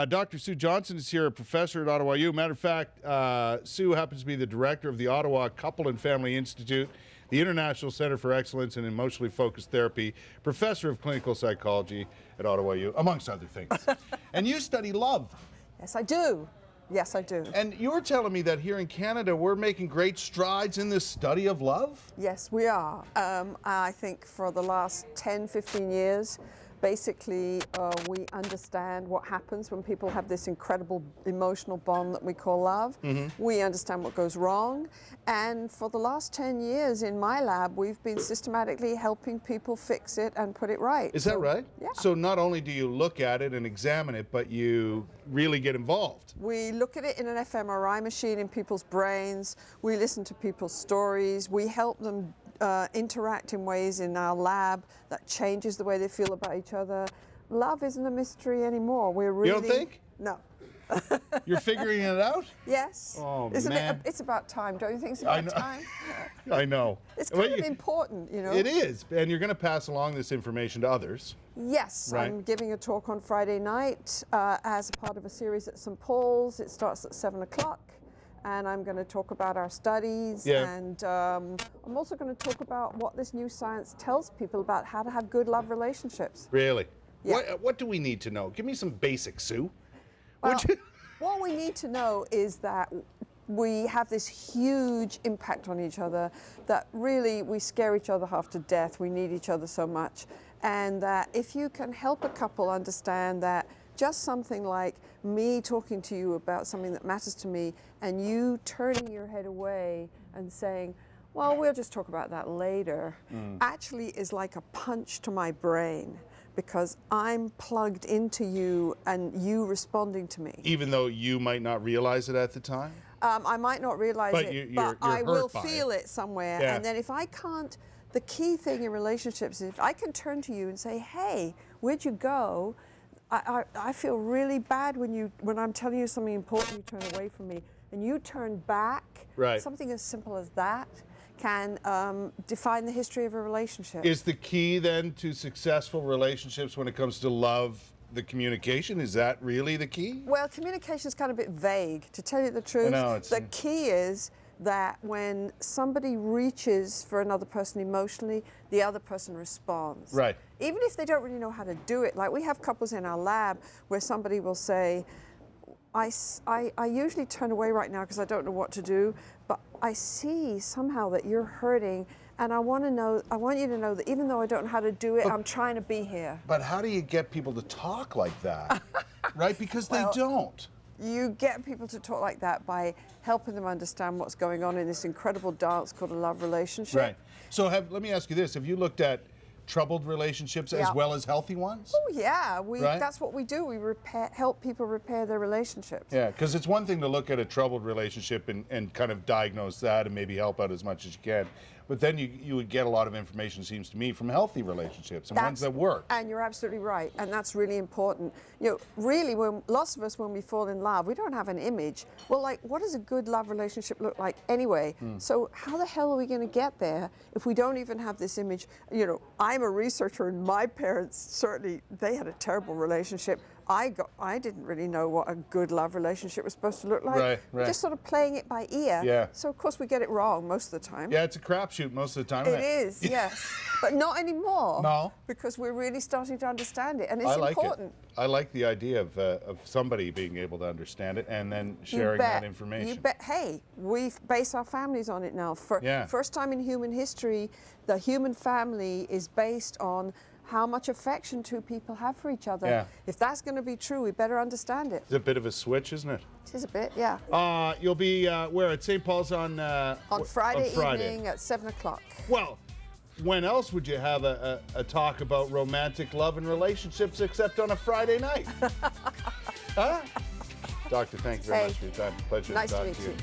Dr. Sue Johnson is here, a professor at Ottawa U. Matter of fact, Sue happens to be the director of the Ottawa Couple and Family Institute, the International Center for Excellence in Emotionally Focused Therapy, professor of clinical psychology at Ottawa U, amongst other things. And you study love. Yes, I do. Yes, I do. And you were telling me that here in Canada, we're making great strides in this study of love? Yes, we are. I think for the last 10, 15 years, basically, we understand what happens when people have this incredible emotional bond that we call love. Mm-hmm. We understand what goes wrong. And for the last 10 years in my lab, we've been systematically helping people fix it and put it right. Is that right? Yeah. So not only do you look at it and examine it, but you really get involved. We look at it in an fMRI machine in people's brains. We listen to people's stories. We help them interact in ways in our lab that changes the way they feel about each other. Love isn't a mystery anymore. We're really... You don't think? No. You're figuring it out? Yes. Oh, Isn't man. It's about time. Don't you think it's about time? I know. It's kind of important, you know. It is. And you're going to pass along this information to others. Yes. Right. I'm giving a talk on Friday night as a part of a series at St. Paul's. It starts at 7 o'clock. And I'm going to talk about our studies, and I'm also going to talk about what this new science tells people about how to have good love relationships. Really? Yeah. What do we need to know? Give me some basics, Sue. Well, what we need to know is that we have this huge impact on each other, that really we scare each other half to death. We need each other so much. And that if you can help a couple understand that just something like me talking to you about something that matters to me and you turning your head away and saying, well, we'll just talk about that later, actually is like a punch to my brain, because I'm plugged into you and you responding to me. Even though you might not realize it at the time? I might not realize it, but I will feel it somewhere. Yeah. And then if I can't, the key thing in relationships is if I can turn to you and say, hey, where'd you go? I feel really bad when I'm telling you something important, you turn away from me, and you turn back. Right. Something as simple as that can define the history of a relationship. Is the key then to successful relationships when it comes to love the communication? Is that really the key? Well, communication is kind of a bit vague, to tell you the truth. The key is that when somebody reaches for another person emotionally, the other person responds. Right. Even if they don't really know how to do it. Like we have couples in our lab where somebody will say, I usually turn away right now because I don't know what to do, but I see somehow that you're hurting, and I want you to know that even though I don't know how to do it, I'm trying to be here. But how do you get people to talk like that? Right? Because they don't. You get people to talk like that by helping them understand what's going on in this incredible dance called a love relationship. Right. So let me ask you this. Have you looked at troubled relationships as well as healthy ones? Oh, yeah. That's what we do. We help people repair their relationships. Yeah, because it's one thing to look at a troubled relationship and kind of diagnose that and maybe help out as much as you can. But then you would get a lot of information, seems to me, from healthy relationships and ones that work. And you're absolutely right. And that's really important. You know, really, lots of us, when we fall in love, we don't have an image. Well, like, what does a good love relationship look like anyway? So how the hell are we going to get there if we don't even have this image? You know, I'm a researcher, and my parents, certainly, they had a terrible relationship. I didn't really know what a good love relationship was supposed to look like. Right. Just sort of playing it by ear. Yeah. So, of course, we get it wrong most of the time. Yeah, it's a crapshoot most of the time. It is, yes. But not anymore. No. Because we're really starting to understand it, and it's important. I like the idea of somebody being able to understand it and then sharing that information. You bet. Hey, we base our families on it now. First time in human history, the human family is based on how much affection two people have for each other. Yeah. If that's going to be true, we better understand it. It's a bit of a switch, isn't it? It is a bit, yeah. You'll be where, at St. Paul's on Friday evening at 7 o'clock. Well, when else would you have a talk about romantic love and relationships except on a Friday night? Huh? Doctor, thank you very much for your time. Pleasure to talk to you.